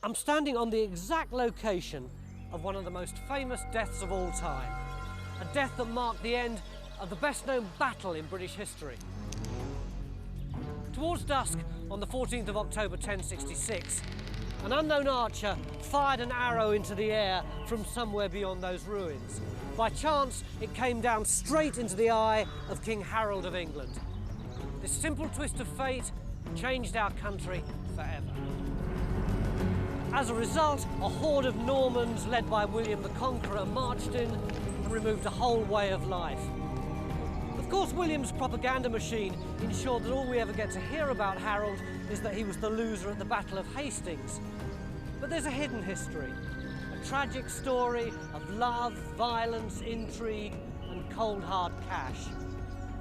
I'm standing on the exact location of one of the most famous deaths of all time, a death that marked the end of the best-known battle in British history. Towards dusk on the 14th of October 1066, an unknown archer fired an arrow into the air from somewhere beyond those ruins. By chance, it came down straight into the eye of King Harold of England. This simple twist of fate changed our country forever. As a result, a horde of Normans led by William the Conqueror marched in and removed a whole way of life. Of course, William's propaganda machine ensured that all we ever get to hear about Harold is that he was the loser at the Battle of Hastings. But there's a hidden history, a tragic story of love, violence, intrigue, and cold hard cash.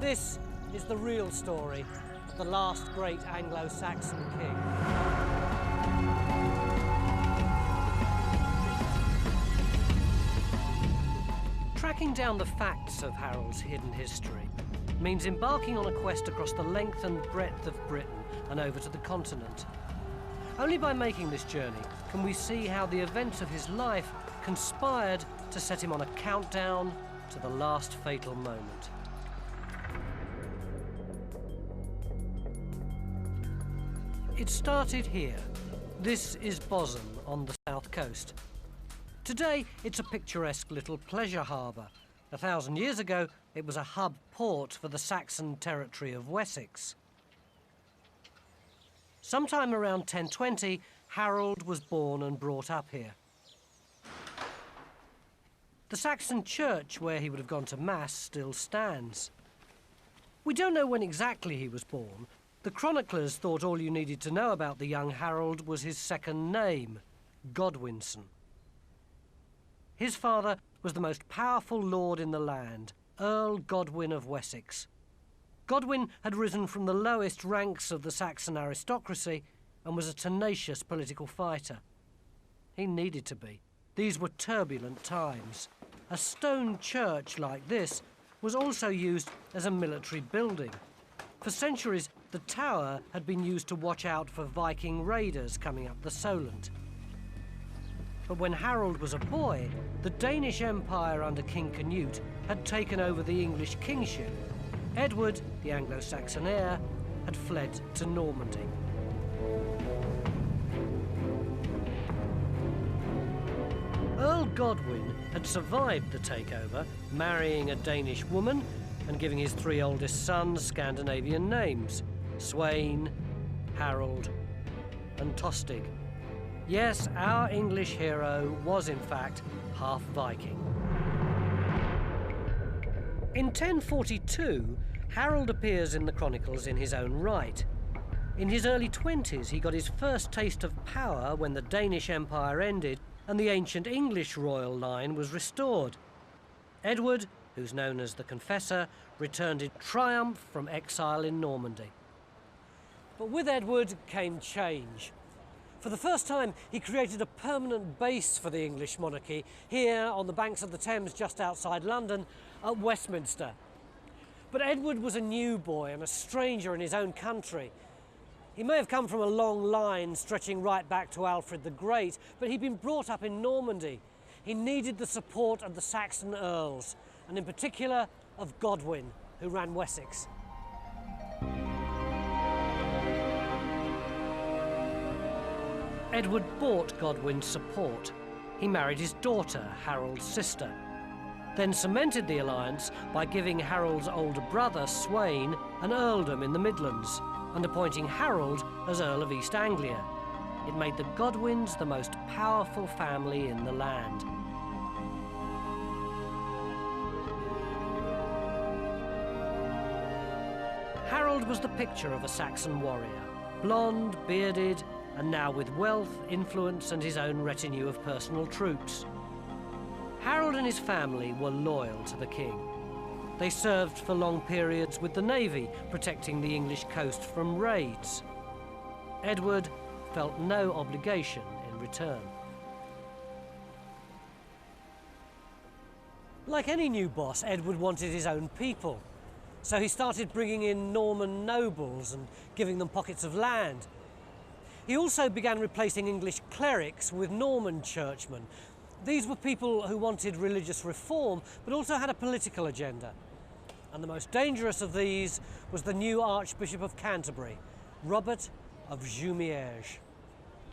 This is the real story of the last great Anglo Saxon king. Tracking down the facts of Harold's hidden history means embarking on a quest across the length and breadth of Britain and over to the continent. Only by making this journey can we see how the events of his life conspired to set him on a countdown to the last fatal moment. It started here. This is Bosom on the south coast. Today, it's a picturesque little pleasure harbour. 1,000 years ago, it was a hub port for the Saxon territory of Wessex. Sometime around 1020, Harold was born and brought up here. The Saxon church where he would have gone to Mass still stands. We don't know when exactly he was born. The chroniclers thought all you needed to know about the young Harold was his second name, Godwinson. His father was the most powerful lord in the land, Earl Godwin of Wessex. Godwin had risen from the lowest ranks of the Saxon aristocracy and was a tenacious political fighter. He needed to be. These were turbulent times. A stone church like this was also used as a military building. For centuries, the tower had been used to watch out for Viking raiders coming up the Solent. But when Harold was a boy, the Danish Empire under King Canute had taken over the English kingship. Edward, the Anglo Saxon heir, had fled to Normandy. Earl Godwin had survived the takeover, marrying a Danish woman and giving his 3 oldest sons Scandinavian names: Swain, Harold, and Tostig. Yes, our English hero was in fact half Viking. In 1042, Harold appears in the chronicles in his own right. In his early 20s, he got his first taste of power when the Danish Empire ended and the ancient English royal line was restored. Edward, who's known as the Confessor, returned in triumph from exile in Normandy. But with Edward came change. For the first time, he created a permanent base for the English monarchy here on the banks of the Thames just outside London at Westminster. But Edward was a new boy and a stranger in his own country. He may have come from a long line stretching right back to Alfred the Great, but he'd been brought up in Normandy. He needed the support of the Saxon earls, and in particular of Godwin, who ran Wessex. Edward bought Godwin's support. He married his daughter, Harold's sister, then cemented the alliance by giving Harold's older brother, Swain, an earldom in the Midlands, and appointing Harold as Earl of East Anglia. It made the Godwins the most powerful family in the land. Harold was the picture of a Saxon warrior, blonde, bearded, and now with wealth, influence, and his own retinue of personal troops. Harold and his family were loyal to the king. They served for long periods with the navy, protecting the English coast from raids. Edward felt no obligation in return. Like any new boss, Edward wanted his own people. So he started bringing in Norman nobles and giving them pockets of land. He also began replacing English clerics with Norman churchmen. These were people who wanted religious reform, but also had a political agenda. And the most dangerous of these was the new Archbishop of Canterbury, Robert of Jumièges.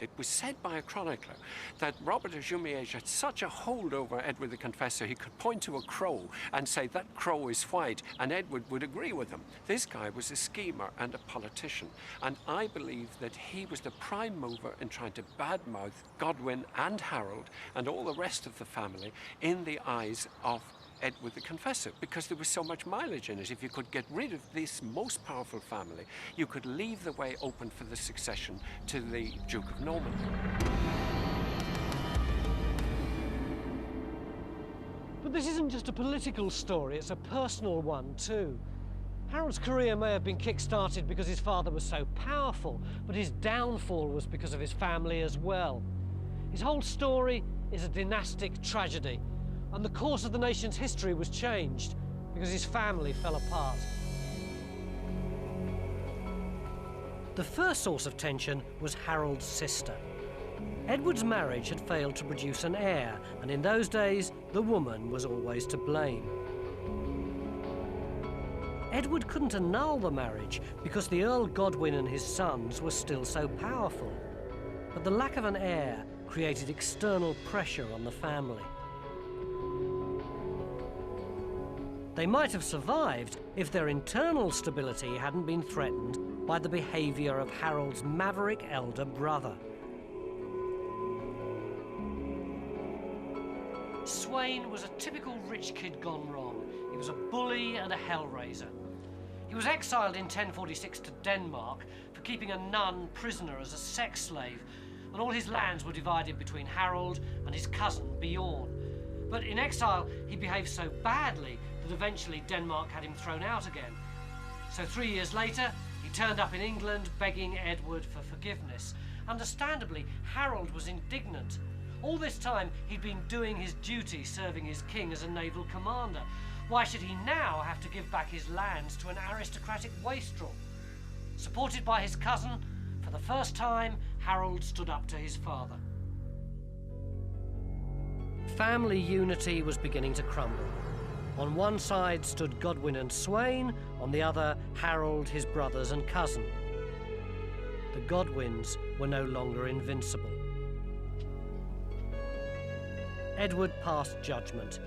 It was said by a chronicler that Robert of Jumièges had such a hold over Edward the Confessor, he could point to a crow and say, "That crow is white," and Edward would agree with him. This guy was a schemer and a politician, and I believe that he was the prime mover in trying to badmouth Godwin and Harold and all the rest of the family in the eyes of Edward the Confessor, because there was so much mileage in it. If you could get rid of this most powerful family, you could leave the way open for the succession to the Duke of Normandy. But this isn't just a political story, it's a personal one too. Harold's career may have been kick-started because his father was so powerful, but his downfall was because of his family as well. His whole story is a dynastic tragedy, and the course of the nation's history was changed because his family fell apart. The first source of tension was Harold's sister. Edward's marriage had failed to produce an heir, and in those days, the woman was always to blame. Edward couldn't annul the marriage because the Earl Godwin and his sons were still so powerful. But the lack of an heir created external pressure on the family. They might have survived if their internal stability hadn't been threatened by the behaviour of Harold's maverick elder brother. Swain was a typical rich kid gone wrong. He was a bully and a hellraiser. He was exiled in 1046 to Denmark for keeping a nun prisoner as a sex slave, and all his lands were divided between Harold and his cousin Bjorn. But in exile, he behaved so badly that eventually Denmark had him thrown out again. So 3 years later, he turned up in England begging Edward for forgiveness. Understandably, Harold was indignant. All this time, he'd been doing his duty serving his king as a naval commander. Why should he now have to give back his lands to an aristocratic wastrel? Supported by his cousin, for the first time, Harold stood up to his father. Family unity was beginning to crumble. On one side stood Godwin and Swain, on the other, Harold, his brothers and cousin. The Godwins were no longer invincible. Edward passed judgment.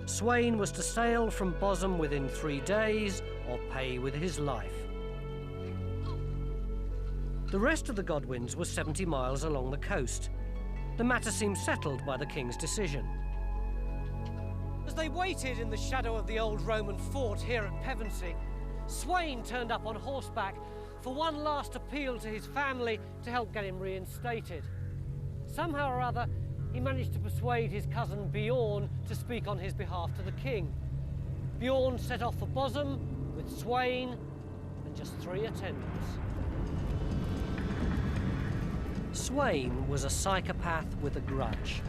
Swain was to sail from Bosom within 3 days or pay with his life. The rest of the Godwins was 70 miles along the coast. The matter seemed settled by the king's decision. As they waited in the shadow of the old Roman fort here at Pevensey, Swain turned up on horseback for one last appeal to his family to help get him reinstated. Somehow or other, he managed to persuade his cousin Bjorn to speak on his behalf to the king. Bjorn set off for Bosom with Swain and just 3 attendants. Swain was a psychopath with a grudge.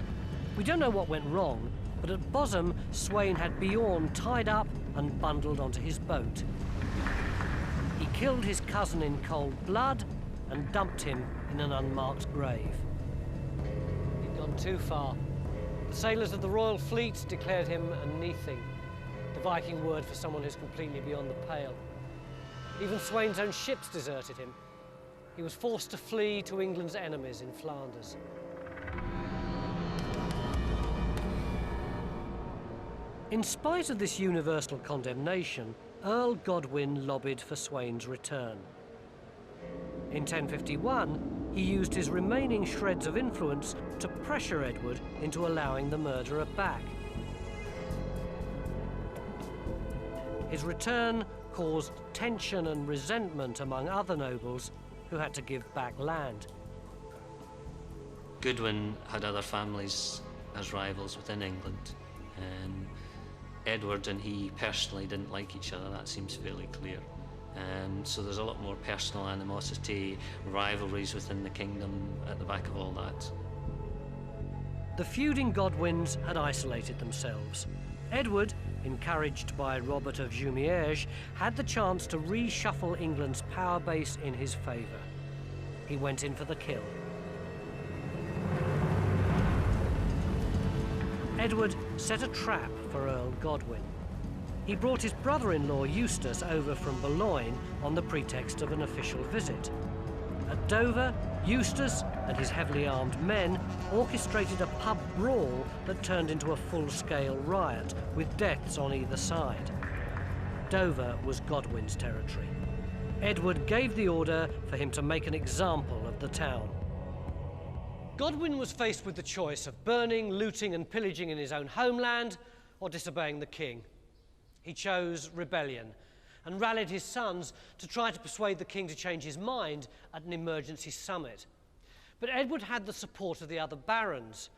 We don't know what went wrong, but at Bosom, Swain had Bjorn tied up and bundled onto his boat. He killed his cousin in cold blood and dumped him in an unmarked grave. He'd gone too far. The sailors of the Royal Fleet declared him a Neathing, the Viking word for someone who's completely beyond the pale. Even Swain's own ships deserted him. He was forced to flee to England's enemies in Flanders. In spite of this universal condemnation, Earl Godwin lobbied for Swains Return. In 1051, he used his remaining shreds of influence to pressure Edward into allowing the murderer back. His return caused tension and resentment among other nobles who had to give back land. Godwin had other families as rivals within England. Edward and he personally didn't like each other, that seems fairly clear. So there's a lot more personal animosity, rivalries within the kingdom at the back of all that. The feuding Godwins had isolated themselves. Edward, encouraged by Robert of Jumièges, had the chance to reshuffle England's power base in his favour. he went in for the kill. Edward set a trap for Earl Godwin. He brought his brother-in-law Eustace over from Boulogne on the pretext of an official visit. At Dover, Eustace and his heavily armed men orchestrated a pub brawl that turned into a full-scale riot, with deaths on either side. Dover was Godwin's territory. Edward gave the order for him to make an example of the town. Godwin was faced with the choice of burning, looting and pillaging in his own homeland or disobeying the king. He chose rebellion and rallied his sons to try to persuade the king to change his mind at an emergency summit. But Edward had the support of the other barons,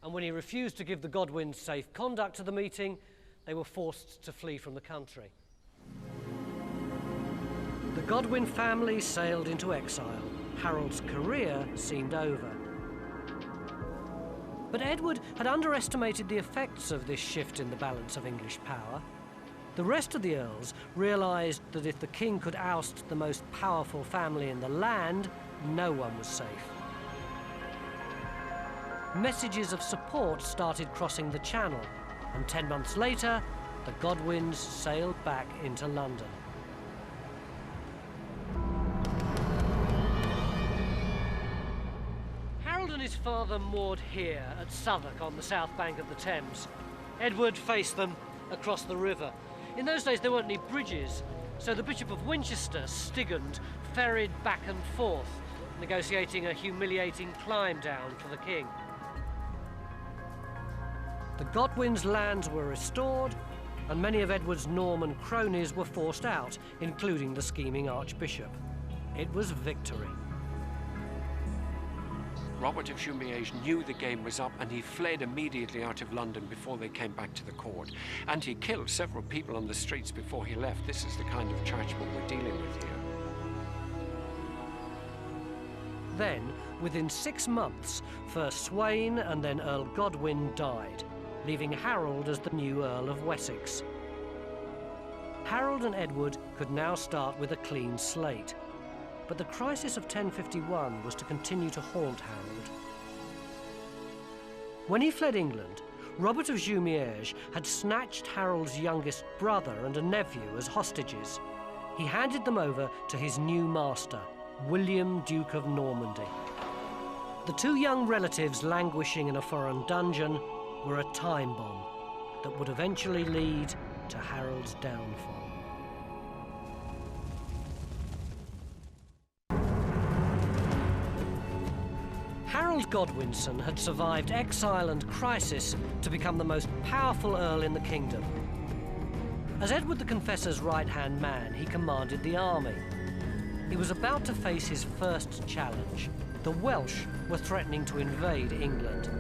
and when he refused to give the Godwins safe conduct to the meeting, they were forced to flee from the country. The Godwin family sailed into exile. Harold's career seemed over. But Edward had underestimated the effects of this shift in the balance of English power. The rest of the earls realised that if the king could oust the most powerful family in the land, no one was safe. Messages of support started crossing the Channel, and 10 months later, the Godwins sailed back into London. Harold and his father moored here at Southwark on the south bank of the Thames. Edward faced them across the river. In those days there weren't any bridges, so the Bishop of Winchester, Stigand, ferried back and forth, negotiating a humiliating climb down for the king. The Godwins' lands were restored, and many of Edward's Norman cronies were forced out, including the scheming archbishop. It was victory. Robert of Jumièges knew the game was up, and he fled immediately out of London before they came back to the court. And he killed several people on the streets before he left. This is the kind of churchman we're dealing with here. Then, within 6 months, first Swain and then Earl Godwin died, leaving Harold as the new Earl of Wessex. Harold and Edward could now start with a clean slate. But the crisis of 1051 was to continue to haunt Harold. When he fled England, Robert of Jumièges had snatched Harold's youngest brother and a nephew as hostages. He handed them over to his new master, William, Duke of Normandy. The two young relatives languishing in a foreign dungeon were a time bomb that would eventually lead to Harold's downfall. Harold Godwinson had survived exile and crisis to become the most powerful earl in the kingdom. As Edward the Confessor's right-hand man, he commanded the army. He was about to face his first challenge. The Welsh were threatening to invade England.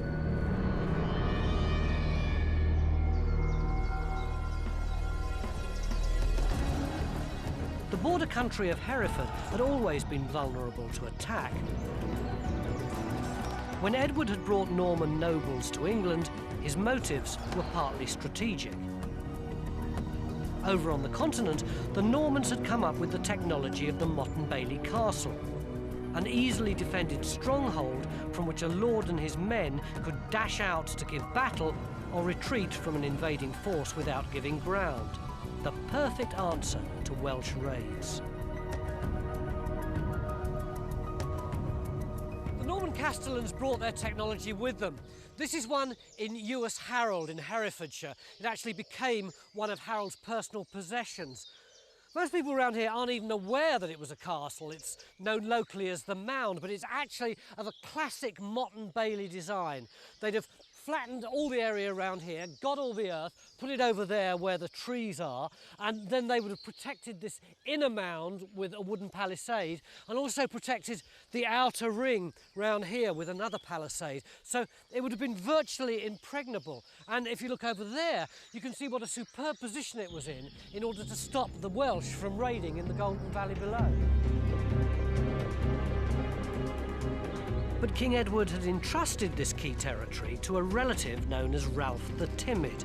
The border country of Hereford had always been vulnerable to attack. When Edward had brought Norman nobles to England, his motives were partly strategic. Over on the continent, the Normans had come up with the technology of the Motte and Bailey Castle, an easily defended stronghold from which a lord and his men could dash out to give battle or retreat from an invading force without giving ground. The perfect answer to Welsh raids. Norman castellans brought their technology with them. This is one in Ewes Harold in Herefordshire. It actually became one of Harold's personal possessions. Most people around here aren't even aware that it was a castle. It's known locally as the Mound, but it's actually of a classic Motte and Bailey design. They'd have flattened all the area around here, got all the earth, put it over there where the trees are, and then they would have protected this inner mound with a wooden palisade and also protected the outer ring round here with another palisade. So it would have been virtually impregnable. And if you look over there, you can see what a superb position it was in order to stop the Welsh from raiding in the Golden Valley below. But King Edward had entrusted this key territory to a relative known as Ralph the Timid.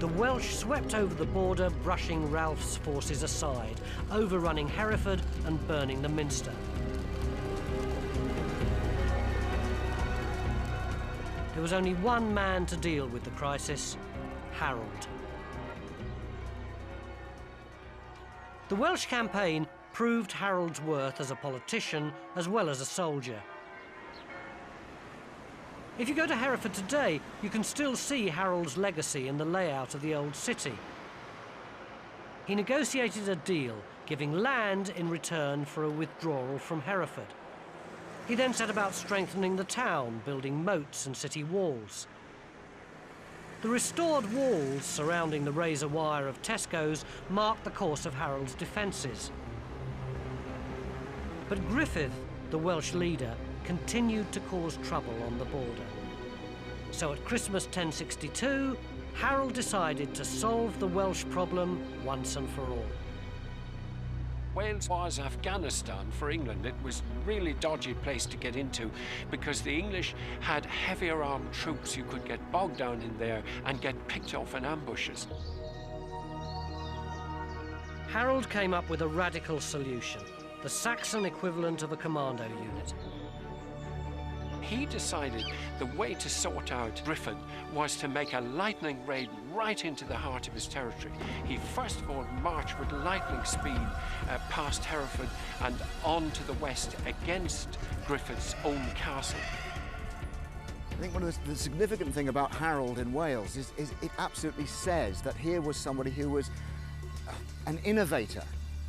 The Welsh swept over the border, brushing Ralph's forces aside, overrunning Hereford and burning the Minster. there was only one man to deal with the crisis: Harold. The Welsh Campaign proved Harold's worth as a politician as well as a soldier. If you go to Hereford today, you can still see Harold's legacy in the layout of the old city. He negotiated a deal, giving land in return for a withdrawal from Hereford. He then set about strengthening the town, building moats and city walls. The restored walls surrounding the razor wire of Tesco's marked the course of Harold's defences. But Griffith, the Welsh leader, continued to cause trouble on the border. So at Christmas 1062, Harold decided to solve the Welsh problem once and for all. Wales was Afghanistan for England. It was a really dodgy place to get into because the English had heavier armed troops. You could get bogged down in there and get picked off in ambushes. Harold came up with a radical solution, the Saxon equivalent of a commando unit. He decided the way to sort out Griffith was to make a lightning raid right into the heart of his territory. He first of all marched with lightning speed past Hereford and on to the west against Griffith's own castle. I think one of the significant thing about Harold in Wales is it absolutely says that here was somebody who was an innovator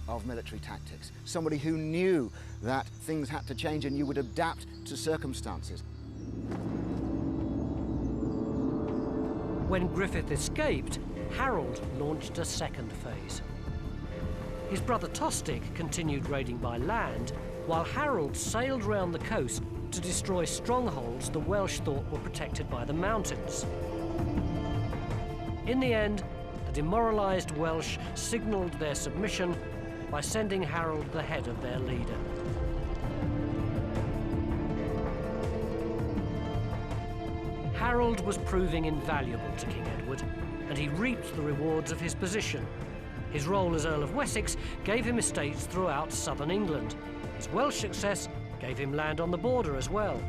of military tactics, somebody who knew that things had to change and you would adapt to circumstances. When Griffith escaped, Harold launched a second phase. His brother Tostig continued raiding by land, while Harold sailed round the coast to destroy strongholds the Welsh thought were protected by the mountains. In the end, the demoralised Welsh signalled their submission by sending Harold the head of their leader. Harold was proving invaluable to King Edward, and he reaped the rewards of his position. His role as Earl of Wessex gave him estates throughout southern England. His Welsh success gave him land on the border as well.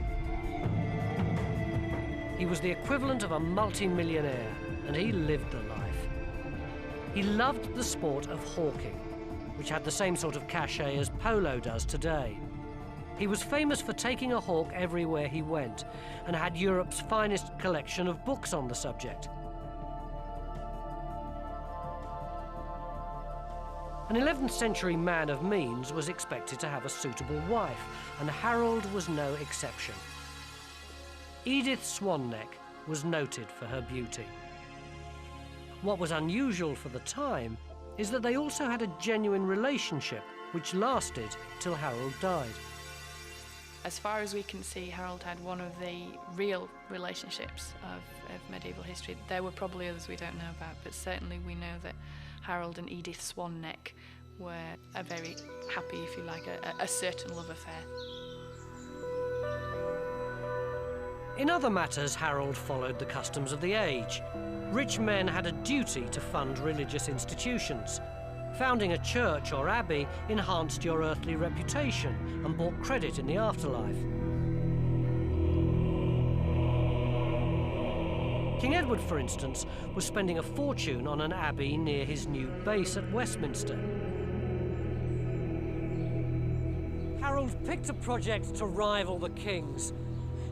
He was the equivalent of a multi-millionaire, and he lived the life. He loved the sport of hawking, which had the same sort of cachet as polo does today. He was famous for taking a hawk everywhere he went, and had Europe's finest collection of books on the subject. An 11th century man of means was expected to have a suitable wife, and Harold was no exception. Edith Swanneck was noted for her beauty. What was unusual for the time is that they also had a genuine relationship which lasted till Harold died. As far as we can see, Harold had one of the real relationships of medieval history. There were probably others we don't know about, but certainly we know that Harold and Edith Swanneck were a very happy, if you like, a certain love affair. In other matters, Harold followed the customs of the age. Rich men had a duty to fund religious institutions. Founding a church or abbey enhanced your earthly reputation and brought credit in the afterlife. King Edward, for instance, was spending a fortune on an abbey near his new base at Westminster. Harold picked a project to rival the king's.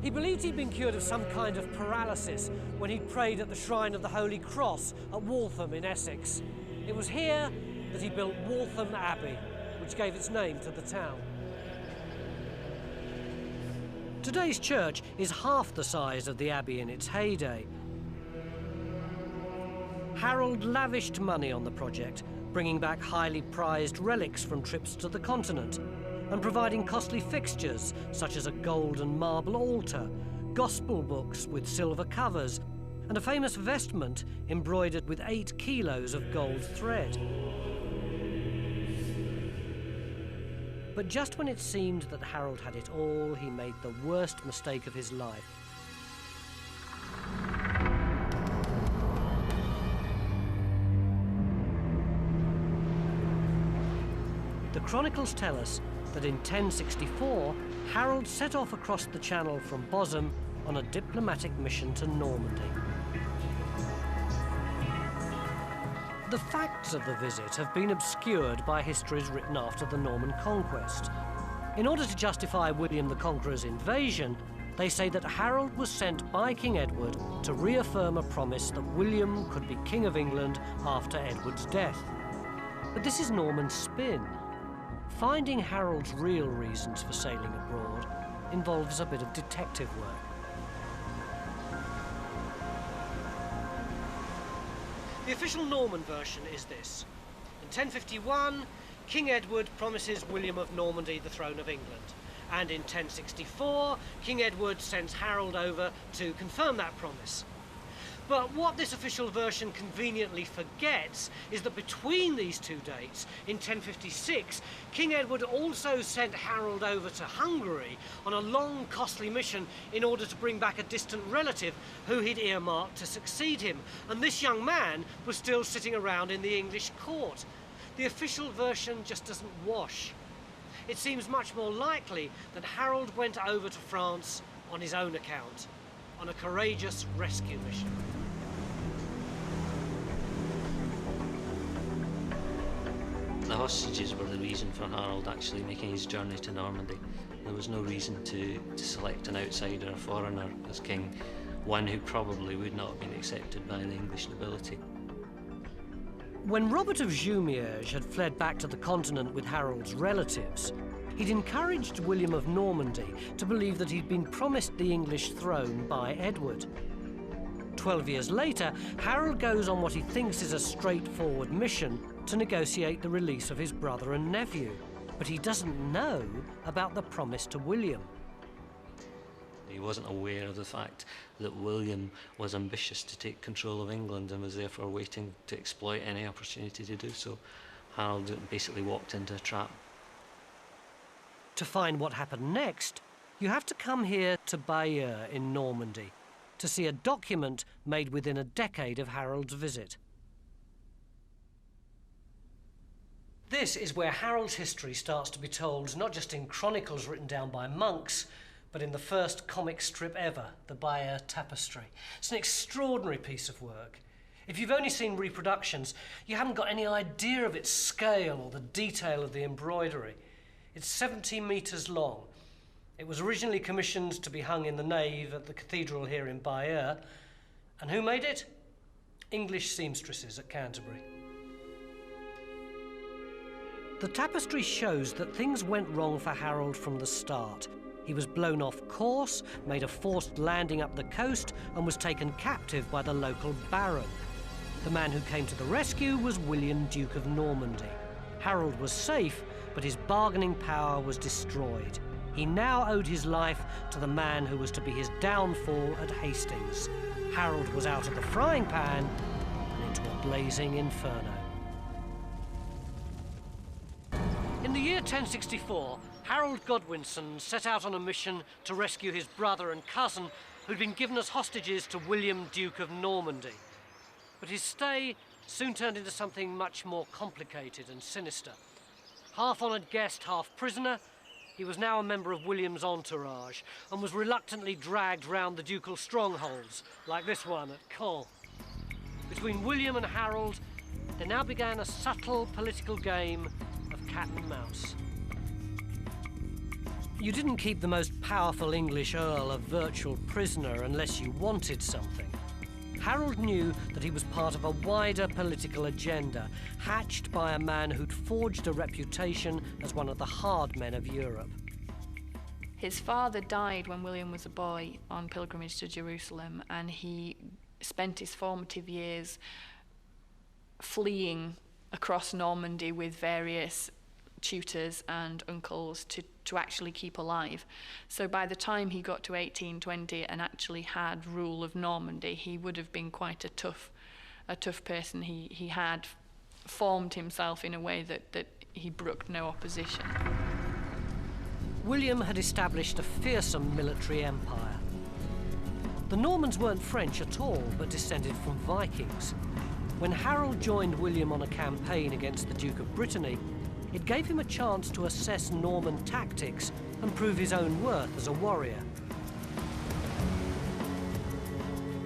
He believed he'd been cured of some kind of paralysis when he prayed at the shrine of the Holy Cross at Waltham in Essex. It was here that he built Waltham Abbey, which gave its name to the town. Today's church is half the size of the abbey in its heyday. Harold lavished money on the project, bringing back highly prized relics from trips to the continent, and providing costly fixtures such as a gold and marble altar, gospel books with silver covers, and a famous vestment embroidered with 8 kilos of gold thread. But just when it seemed that Harold had it all, he made the worst mistake of his life. The chronicles tell us that in 1064, Harold set off across the Channel from Bosham on a diplomatic mission to Normandy. The facts of the visit have been obscured by histories written after the Norman conquest. In order to justify William the Conqueror's invasion, they say that Harold was sent by King Edward to reaffirm a promise that William could be King of England after Edward's death. But this is Norman spin. Finding Harold's real reasons for sailing abroad involves a bit of detective work. The official Norman version is this. In 1051, King Edward promises William of Normandy the throne of England. And in 1064, King Edward sends Harold over to confirm that promise. But what this official version conveniently forgets is that between these two dates, in 1056, King Edward also sent Harold over to Hungary on a long, costly mission in order to bring back a distant relative who he'd earmarked to succeed him. And this young man was still sitting around in the English court. The official version just doesn't wash. It seems much more likely that Harold went over to France on his own account, on a courageous rescue mission. The hostages were the reason for Harold actually making his journey to Normandy. There was no reason to select an outsider, a foreigner, as king, one who probably would not have been accepted by the English nobility. When Robert of Jumièges had fled back to the continent with Harold's relatives, he'd encouraged William of Normandy to believe that he'd been promised the English throne by Edward. 12 years later, Harold goes on what he thinks is a straightforward mission to negotiate the release of his brother and nephew, but he doesn't know about the promise to William. He wasn't aware of the fact that William was ambitious to take control of England and was therefore waiting to exploit any opportunity to do so. Harold basically walked into a trap. To find what happened next, you have to come here to Bayeux in Normandy to see a document made within a decade of Harold's visit. This is where Harold's history starts to be told, not just in chronicles written down by monks, but in the first comic strip ever, the Bayeux Tapestry. It's an extraordinary piece of work. If you've only seen reproductions, you haven't got any idea of its scale or the detail of the embroidery. It's 70 metres long. It was originally commissioned to be hung in the nave at the cathedral here in Bayeux. And who made it? English seamstresses at Canterbury. The tapestry shows that things went wrong for Harold from the start. He was blown off course, made a forced landing up the coast, and was taken captive by the local baron. The man who came to the rescue was William, Duke of Normandy. Harold was safe, but his bargaining power was destroyed. He now owed his life to the man who was to be his downfall at Hastings. Harold was out of the frying pan and into a blazing inferno. In the year 1064, Harold Godwinson set out on a mission to rescue his brother and cousin who'd been given as hostages to William, Duke of Normandy. But his stay soon turned into something much more complicated and sinister. Half-honoured guest, half-prisoner, he was now a member of William's entourage and was reluctantly dragged round the ducal strongholds, like this one at Caen. Between William and Harold, there now began a subtle political game of cat and mouse. You didn't keep the most powerful English earl a virtual prisoner unless you wanted something. Harold knew that he was part of a wider political agenda, hatched by a man who'd forged a reputation as one of the hard men of Europe. His father died when William was a boy on pilgrimage to Jerusalem, and he spent his formative years fleeing across Normandy with various tutors and uncles to actually keep alive. So by the time he got to 1820 and actually had rule of Normandy, he would have been quite a tough person. He had formed himself in a way that he brooked no opposition. William had established a fearsome military empire. The Normans weren't French at all, but descended from Vikings. When Harold joined William on a campaign against the Duke of Brittany, it gave him a chance to assess Norman tactics and prove his own worth as a warrior.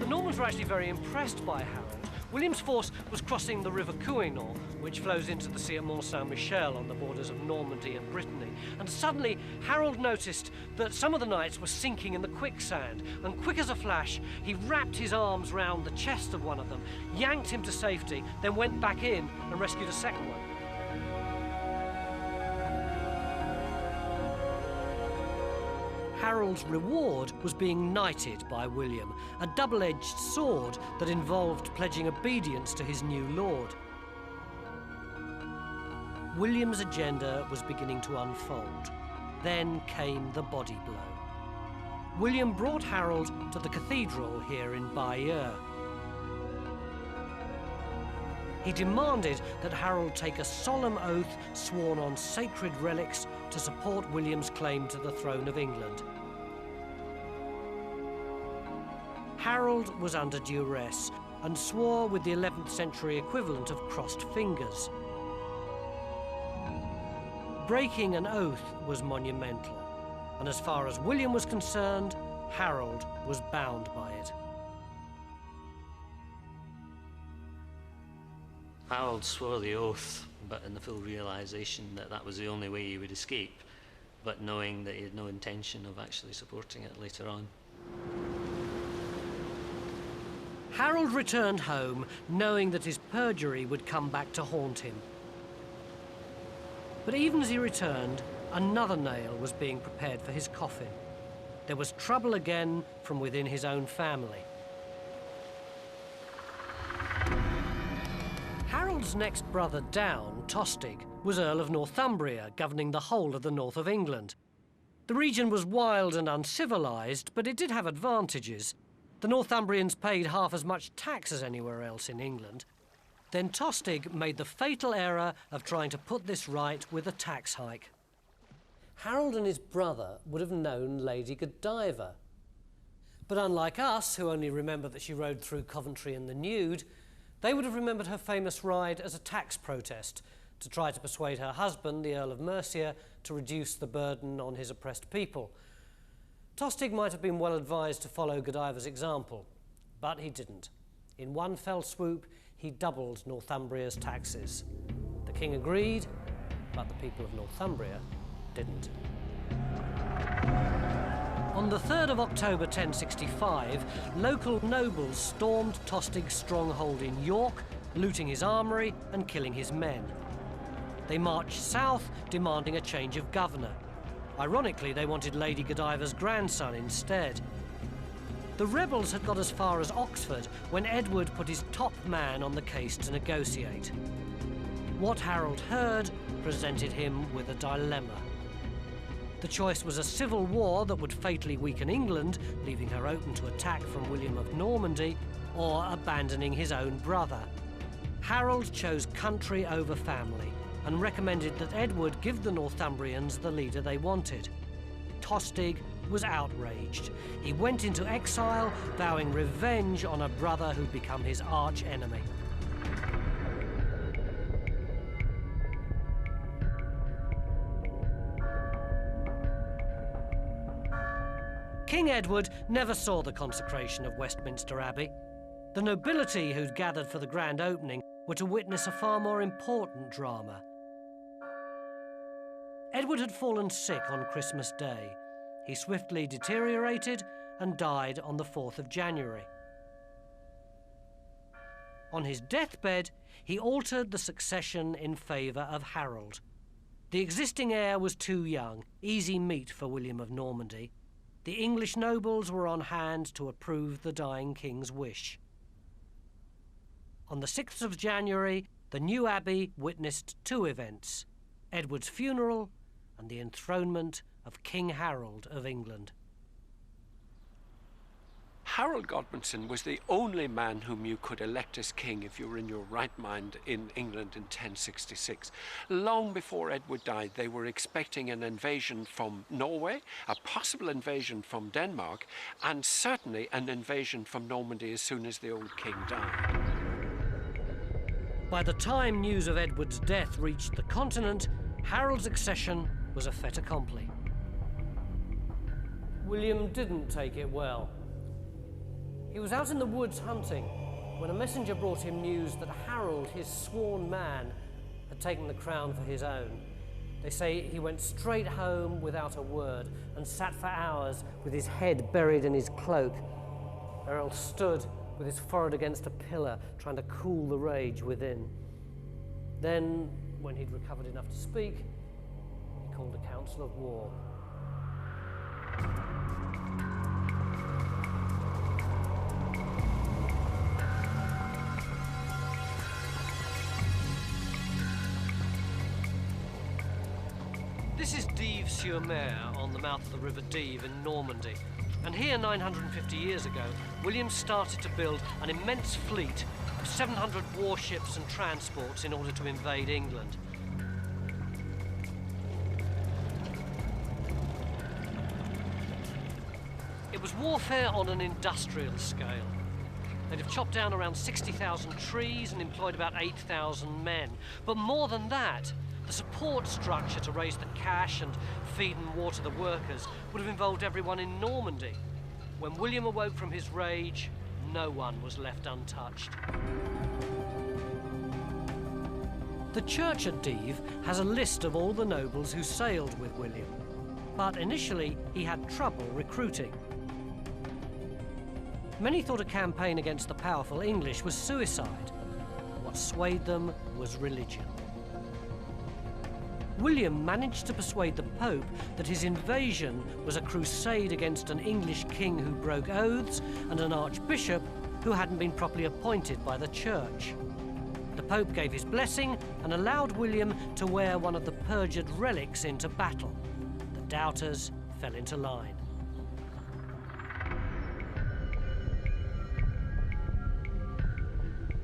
The Normans were actually very impressed by Harold. William's force was crossing the River Couesnon, which flows into the sea at Mont Saint-Michel on the borders of Normandy and Brittany. And suddenly, Harold noticed that some of the knights were sinking in the quicksand, and quick as a flash, he wrapped his arms round the chest of one of them, yanked him to safety, then went back in and rescued a second one. Harold's reward was being knighted by William, a double-edged sword that involved pledging obedience to his new lord. William's agenda was beginning to unfold. Then came the body blow. William brought Harold to the cathedral here in Bayeux. He demanded that Harold take a solemn oath sworn on sacred relics to support William's claim to the throne of England. Harold was under duress and swore with the 11th century equivalent of crossed fingers. Breaking an oath was monumental, and as far as William was concerned, Harold was bound by it. Harold swore the oath, but in the full realisation that that was the only way he would escape, but knowing that he had no intention of actually supporting it later on. Harold returned home, knowing that his perjury would come back to haunt him. But even as he returned, another nail was being prepared for his coffin. There was trouble again from within his own family. Harold's next brother down, Tostig, was Earl of Northumbria, governing the whole of the north of England. The region was wild and uncivilised, but it did have advantages. The Northumbrians paid half as much tax as anywhere else in England. Then Tostig made the fatal error of trying to put this right with a tax hike. Harold and his brother would have known Lady Godiva. But unlike us, who only remember that she rode through Coventry in the nude, they would have remembered her famous ride as a tax protest to try to persuade her husband, the Earl of Mercia, to reduce the burden on his oppressed people. Tostig might have been well advised to follow Godiva's example, but he didn't. In one fell swoop, he doubled Northumbria's taxes. The king agreed, but the people of Northumbria didn't. On the 3rd of October 1065, local nobles stormed Tostig's stronghold in York, looting his armoury and killing his men. They marched south, demanding a change of governor. Ironically, they wanted Lady Godiva's grandson instead. The rebels had got as far as Oxford when Edward put his top man on the case to negotiate. What Harold heard presented him with a dilemma. The choice was a civil war that would fatally weaken England, leaving her open to attack from William of Normandy, or abandoning his own brother. Harold chose country over family and recommended that Edward give the Northumbrians the leader they wanted. Tostig was outraged. He went into exile, vowing revenge on a brother who'd become his arch-enemy. King Edward never saw the consecration of Westminster Abbey. The nobility who'd gathered for the grand opening were to witness a far more important drama. Edward had fallen sick on Christmas Day. He swiftly deteriorated and died on the 4th of January. On his deathbed, he altered the succession in favour of Harold. The existing heir was too young, easy meat for William of Normandy. The English nobles were on hand to approve the dying king's wish. On the 6th of January, the new abbey witnessed two events: Edward's funeral and the enthronement of King Harold of England. Harold Godwinson was the only man whom you could elect as king if you were in your right mind in England in 1066. Long before Edward died, they were expecting an invasion from Norway, a possible invasion from Denmark, and certainly an invasion from Normandy as soon as the old king died. By the time news of Edward's death reached the continent, Harold's accession was a fait accompli. William didn't take it well. He was out in the woods hunting when a messenger brought him news that Harold, his sworn man, had taken the crown for his own. They say he went straight home without a word and sat for hours with his head buried in his cloak. Harold stood with his forehead against a pillar, trying to cool the rage within. Then, when he'd recovered enough to speak, he called a council of war. This is Dives-sur-Mer on the mouth of the River Dives in Normandy. And here, 950 years ago, William started to build an immense fleet of 700 warships and transports in order to invade England. It was warfare on an industrial scale. They'd have chopped down around 60,000 trees and employed about 8,000 men. But more than that, the support structure to raise the cash and feed and water the workers would have involved everyone in Normandy. When William awoke from his rage, no one was left untouched. The church at Dives has a list of all the nobles who sailed with William, but initially he had trouble recruiting. Many thought a campaign against the powerful English was suicide. What swayed them was religion. William managed to persuade the Pope that his invasion was a crusade against an English king who broke oaths and an archbishop who hadn't been properly appointed by the church. The Pope gave his blessing and allowed William to wear one of the perjured relics into battle. The doubters fell into line.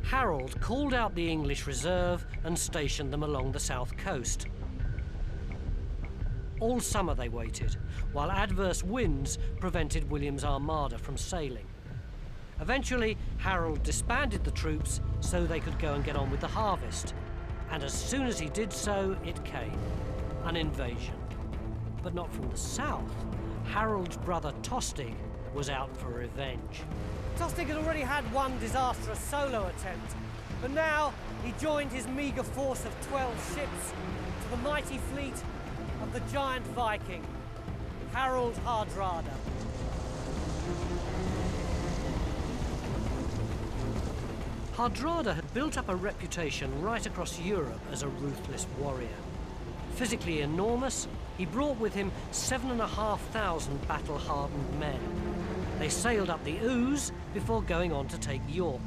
Harold called out the English reserve and stationed them along the south coast. All summer they waited, while adverse winds prevented William's armada from sailing. Eventually, Harold disbanded the troops so they could go and get on with the harvest. And as soon as he did so, it came. An invasion. But not from the south. Harold's brother Tostig was out for revenge. Tostig had already had one disastrous solo attempt, but now he joined his meagre force of 12 ships to the mighty fleet of the giant Viking, Harold Hardrada. Hardrada had built up a reputation right across Europe as a ruthless warrior. Physically enormous, he brought with him 7,500 battle-hardened men. They sailed up the Ouse before going on to take York.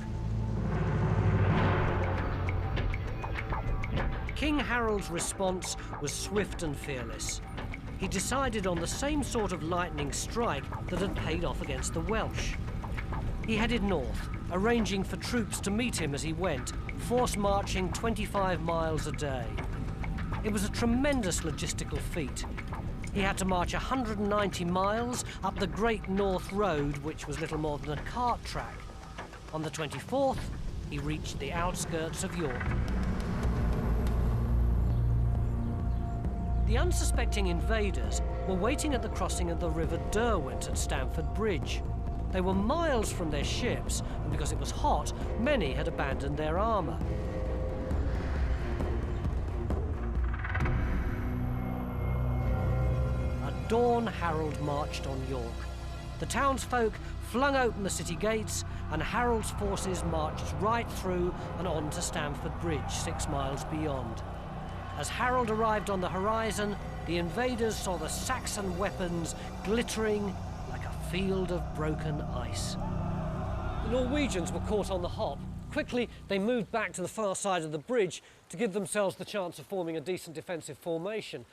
King Harold's response was swift and fearless. He decided on the same sort of lightning strike that had paid off against the Welsh. He headed north, arranging for troops to meet him as he went, force marching 25 miles a day. It was a tremendous logistical feat. He had to march 190 miles up the Great North Road, which was little more than a cart track. On the 24th, he reached the outskirts of York. The unsuspecting invaders were waiting at the crossing of the River Derwent at Stamford Bridge. They were miles from their ships, and because it was hot, many had abandoned their armour. At dawn, Harold marched on York. The townsfolk flung open the city gates, and Harold's forces marched right through and on to Stamford Bridge, 6 miles beyond. As Harold arrived on the horizon, the invaders saw the Saxon weapons glittering like a field of broken ice. The Norwegians were caught on the hop. Quickly, they moved back to the far side of the bridge to give themselves the chance of forming a decent defensive formation.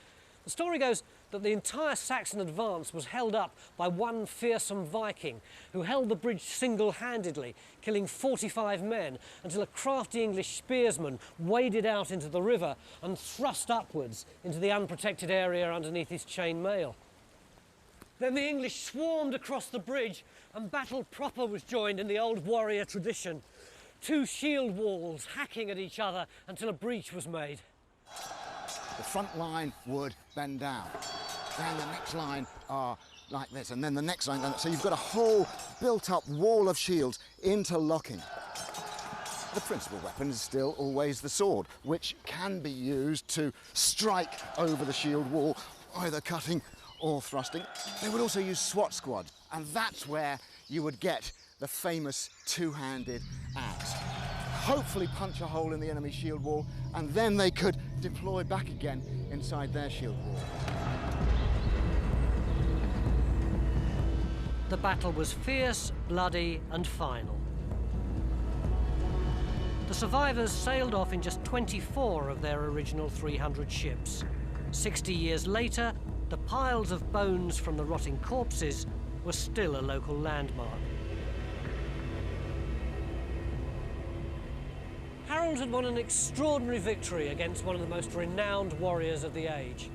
The story goes that the entire Saxon advance was held up by one fearsome Viking who held the bridge single-handedly, killing 45 men until a crafty English spearsman waded out into the river and thrust upwards into the unprotected area underneath his chain mail. Then the English swarmed across the bridge and battle proper was joined in the old warrior tradition. 2 shield walls hacking at each other until a breach was made. The front line would bend down. Then the next line are like this, and then the next line, so you've got a whole built-up wall of shields interlocking. The principal weapon is still always the sword, which can be used to strike over the shield wall, either cutting or thrusting. They would also use SWAT squads, and that's where you would get the famous two-handed axe. Hopefully punch a hole in the enemy shield wall, and then they could deploy back again inside their shield wall. The battle was fierce, bloody, and final. The survivors sailed off in just 24 of their original 300 ships. 60 years later, the piles of bones from the rotting corpses were still a local landmark. Harold had won an extraordinary victory against one of the most renowned warriors of the age.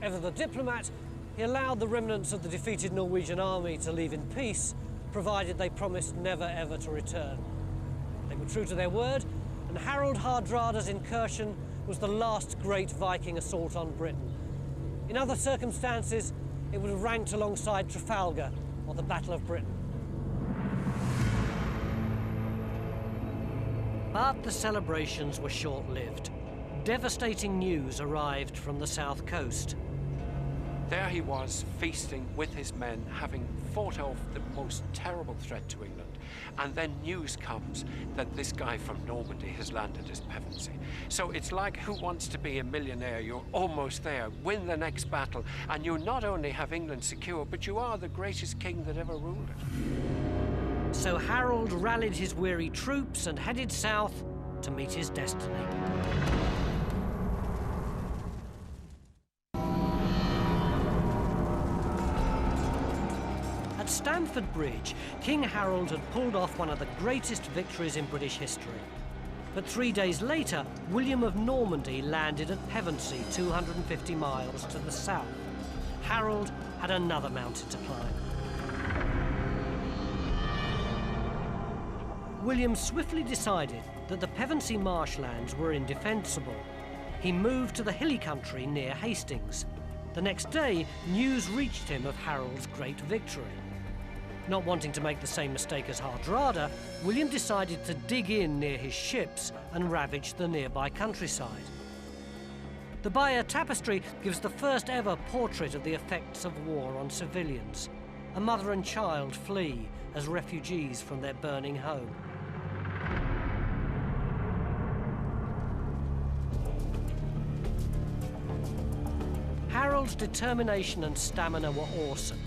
Ever the diplomat, he allowed the remnants of the defeated Norwegian army to leave in peace, provided they promised never ever to return. They were true to their word, and Harold Hardrada's incursion was the last great Viking assault on Britain. In other circumstances, it would have ranked alongside Trafalgar or the Battle of Britain. But the celebrations were short-lived. Devastating news arrived from the south coast. There he was, feasting with his men, having fought off the most terrible threat to England. And then news comes that this guy from Normandy has landed his Pevensey. So it's like Who Wants to Be a Millionaire? You're almost there, win the next battle, and you not only have England secure, but you are the greatest king that ever ruled it. So Harold rallied his weary troops and headed south to meet his destiny. At Stamford Bridge, King Harold had pulled off one of the greatest victories in British history. But 3 days later, William of Normandy landed at Pevensey, 250 miles to the south. Harold had another mountain to climb. William swiftly decided that the Pevensey marshlands were indefensible. He moved to the hilly country near Hastings. The next day, news reached him of Harold's great victory. Not wanting to make the same mistake as Hardrada, William decided to dig in near his ships and ravage the nearby countryside. The Bayeux Tapestry gives the first ever portrait of the effects of war on civilians. A mother and child flee as refugees from their burning home. Harold's determination and stamina were awesome.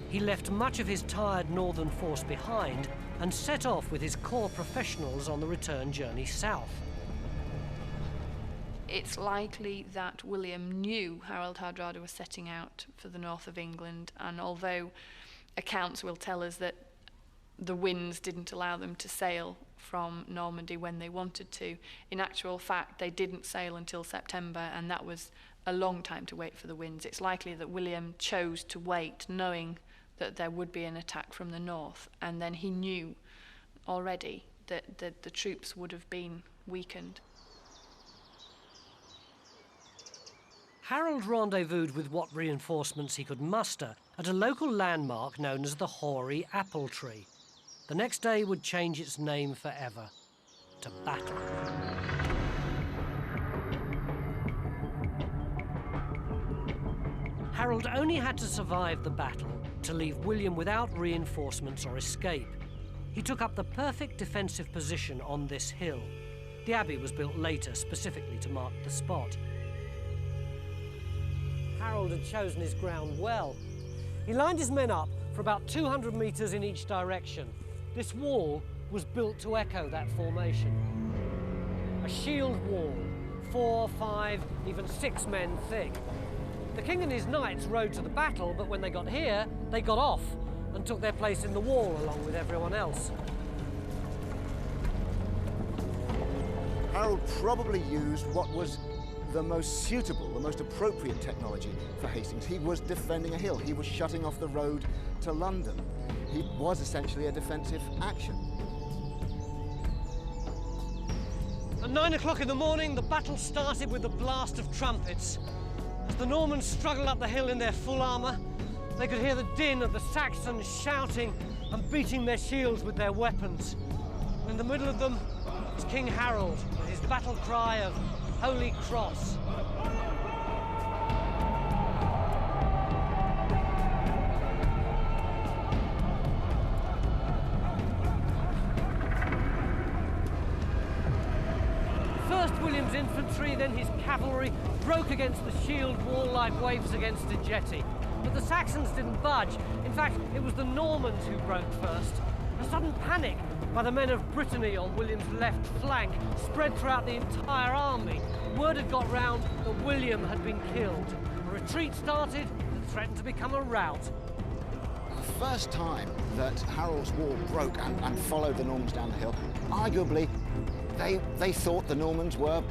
He left much of his tired northern force behind and set off with his core professionals on the return journey south. It's likely that William knew Harold Hardrada was setting out for the north of England, and although accounts will tell us that the winds didn't allow them to sail from Normandy when they wanted to, in actual fact they didn't sail until September, and that was a long time to wait for the winds. It's likely that William chose to wait, knowing that there would be an attack from the north, and then he knew already that the troops would have been weakened. Harold rendezvoused with what reinforcements he could muster at a local landmark known as the Hoary Apple Tree. The next day would change its name forever to Battle. Harold only had to survive the battle to leave William without reinforcements or escape. He took up the perfect defensive position on this hill. The abbey was built later specifically to mark the spot. Harold had chosen his ground well. He lined his men up for about 200 metres in each direction. This wall was built to echo that formation. A shield wall, 4, 5, even 6 men thick. The king and his knights rode to the battle, but when they got here, they got off and took their place in the wall along with everyone else. Harold probably used what was the most suitable, the most appropriate technology for Hastings. He was defending a hill. He was shutting off the road to London. He was essentially a defensive action. At 9 o'clock in the morning, the battle started with the blast of trumpets. As the Normans struggled up the hill in their full armour, They could hear the din of the Saxons shouting and beating their shields with their weapons. And in the middle of them was King Harold with his battle cry of Holy Cross. First William's infantry, then his cavalry, broke against the shield wall like waves against a jetty. But the Saxons didn't budge. In fact, it was the Normans who broke first. A sudden panic by the men of Brittany on William's left flank spread throughout the entire army. Word had got round that William had been killed. A retreat started that threatened to become a rout. The first time that Harold's war broke and followed the Normans down the hill, arguably they thought the Normans were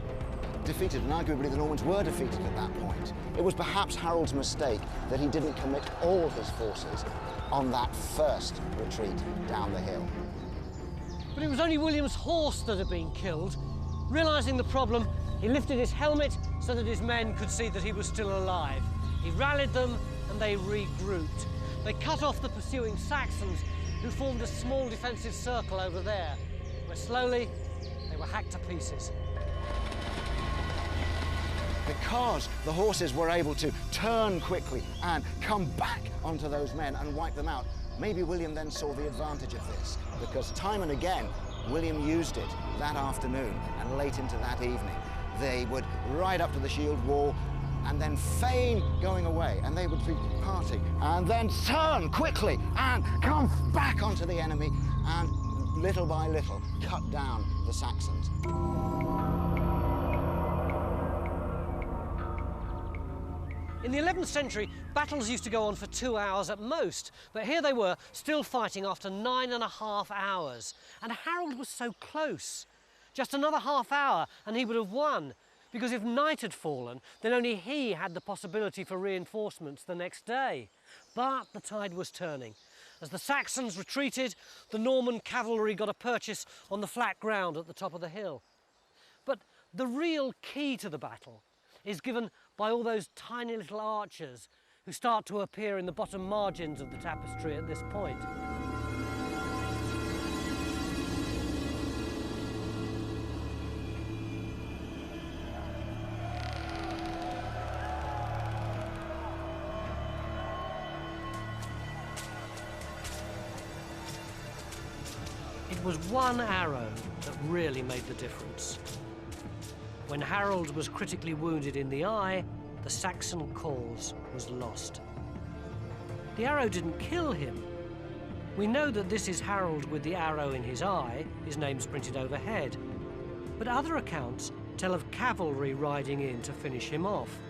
defeated, and arguably the Normans were defeated at that point. It was perhaps Harold's mistake that he didn't commit all his forces on that first retreat down the hill. But it was only William's horse that had been killed. Realising the problem, he lifted his helmet so that his men could see that he was still alive. He rallied them and they regrouped. They cut off the pursuing Saxons, who formed a small defensive circle over there, where slowly they were hacked to pieces. Because the horses were able to turn quickly and come back onto those men and wipe them out, maybe William then saw the advantage of this, because time and again, William used it that afternoon and late into that evening. They would ride up to the shield wall and then feign going away, and they would be parting, and then turn quickly and come back onto the enemy and little by little cut down the Saxons. In the 11th century, battles used to go on for 2 hours at most, but here they were, still fighting after 9.5 hours. And Harold was so close. Just another half hour and he would have won, because if night had fallen, then only he had the possibility for reinforcements the next day. But the tide was turning. As the Saxons retreated, the Norman cavalry got a purchase on the flat ground at the top of the hill. But the real key to the battle is given by all those tiny little archers who start to appear in the bottom margins of the tapestry at this point. It was one arrow that really made the difference. When Harold was critically wounded in the eye, the Saxon cause was lost. The arrow didn't kill him. We know that this is Harold with the arrow in his eye, his name's printed overhead. But other accounts tell of cavalry riding in to finish him off.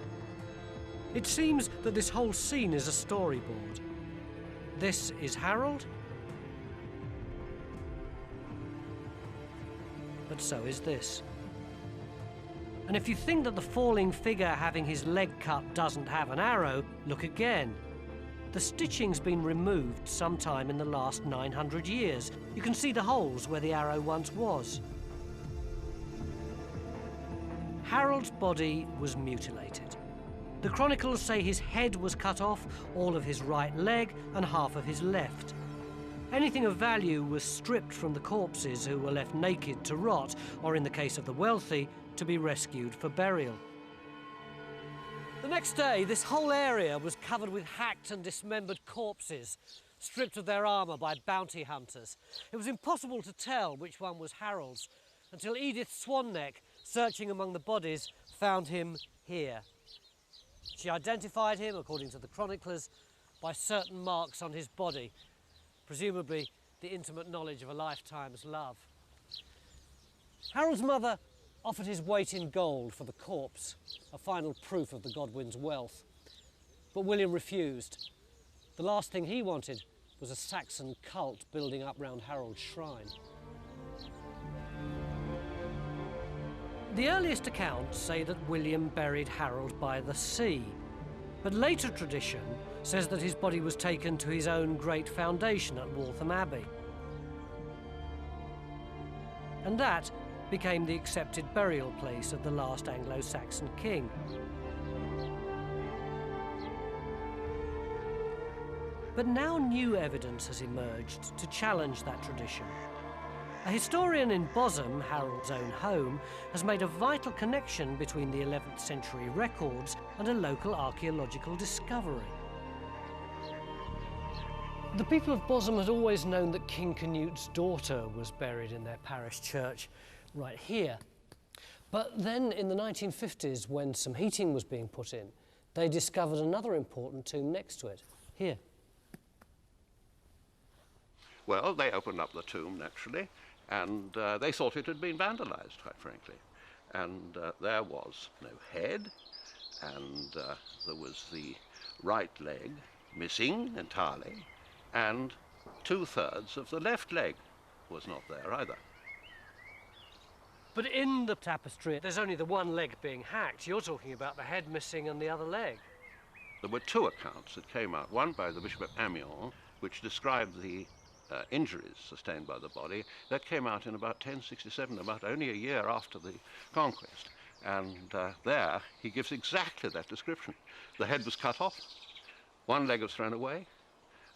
It seems that this whole scene is a storyboard. This is Harold, but so is this. And if you think that the falling figure having his leg cut doesn't have an arrow, look again. The stitching's been removed sometime in the last 900 years. You can see the holes where the arrow once was. Harold's body was mutilated. The chronicles say his head was cut off, all of his right leg and half of his left. Anything of value was stripped from the corpses, who were left naked to rot, or in the case of the wealthy, to be rescued for burial. The next day, this whole area was covered with hacked and dismembered corpses, stripped of their armour by bounty hunters. It was impossible to tell which one was Harold's, until Edith Swanneck, searching among the bodies, found him here. She identified him, according to the chroniclers, by certain marks on his body, presumably the intimate knowledge of a lifetime's love. Harold's mother offered his weight in gold for the corpse, a final proof of the Godwins' wealth. But William refused. The last thing he wanted was a Saxon cult building up round Harold's shrine. The earliest accounts say that William buried Harold by the sea, but later tradition says that his body was taken to his own great foundation at Waltham Abbey. And that became the accepted burial place of the last Anglo Saxon king. But now new evidence has emerged to challenge that tradition. A historian in Bosham, Harold's own home, has made a vital connection between the 11th century records and a local archaeological discovery. The people of Bosham had always known that King Canute's daughter was buried in their parish church right here. But then in the 1950s, when some heating was being put in, they discovered another important tomb next to it, here. Well, they opened up the tomb, naturally, and they thought it had been vandalized, quite frankly. And there was no head, and there was the right leg missing entirely, and 2/3 of the left leg was not there either. But in the tapestry, there's only the one leg being hacked. You're talking about the head missing and the other leg. There were two accounts that came out, one by the Bishop of Amiens, which described the injuries sustained by the body. That came out in about 1067, about only a year after the conquest. And there he gives exactly that description. The head was cut off, one leg was thrown away,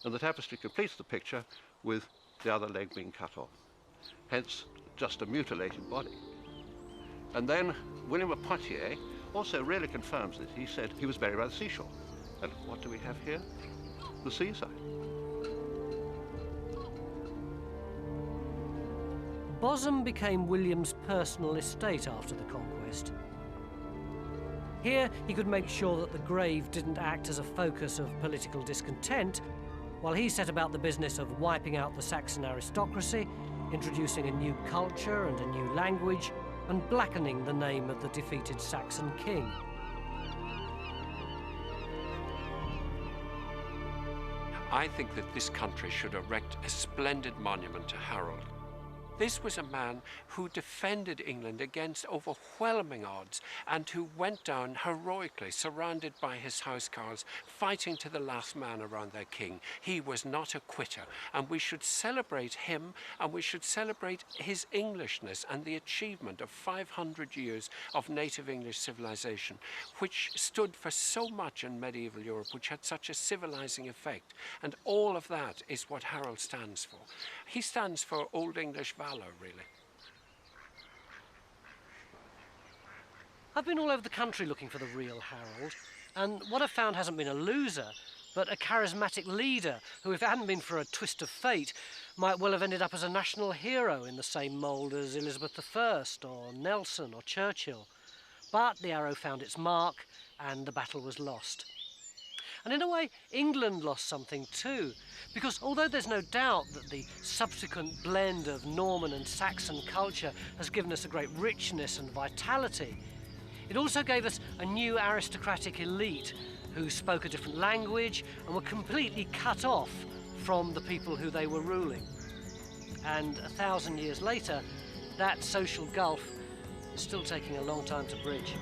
and the tapestry completes the picture with the other leg being cut off. Hence, just a mutilated body. And then William of Poitiers also really confirms this. He said he was buried by the seashore. And what do we have here? The seaside. Bosham became William's personal estate after the conquest. Here, he could make sure that the grave didn't act as a focus of political discontent, while he set about the business of wiping out the Saxon aristocracy, introducing a new culture and a new language, and blackening the name of the defeated Saxon king. I think that this country should erect a splendid monument to Harold. This was a man who defended England against overwhelming odds and who went down heroically, surrounded by his housecarls, fighting to the last man around their king. He was not a quitter, and we should celebrate him, and we should celebrate his Englishness and the achievement of 500 years of native English civilization, which stood for so much in medieval Europe, which had such a civilizing effect. And all of that is what Harold stands for. He stands for Old English valor, really. I've been all over the country looking for the real Harold, and what I've found hasn't been a loser, but a charismatic leader who, if it hadn't been for a twist of fate, might well have ended up as a national hero in the same mould as Elizabeth I or Nelson or Churchill. But the arrow found its mark and the battle was lost. And in a way, England lost something too, because although there's no doubt that the subsequent blend of Norman and Saxon culture has given us a great richness and vitality, it also gave us a new aristocratic elite who spoke a different language and were completely cut off from the people who they were ruling. And 1,000 years later, that social gulf is still taking a long time to bridge.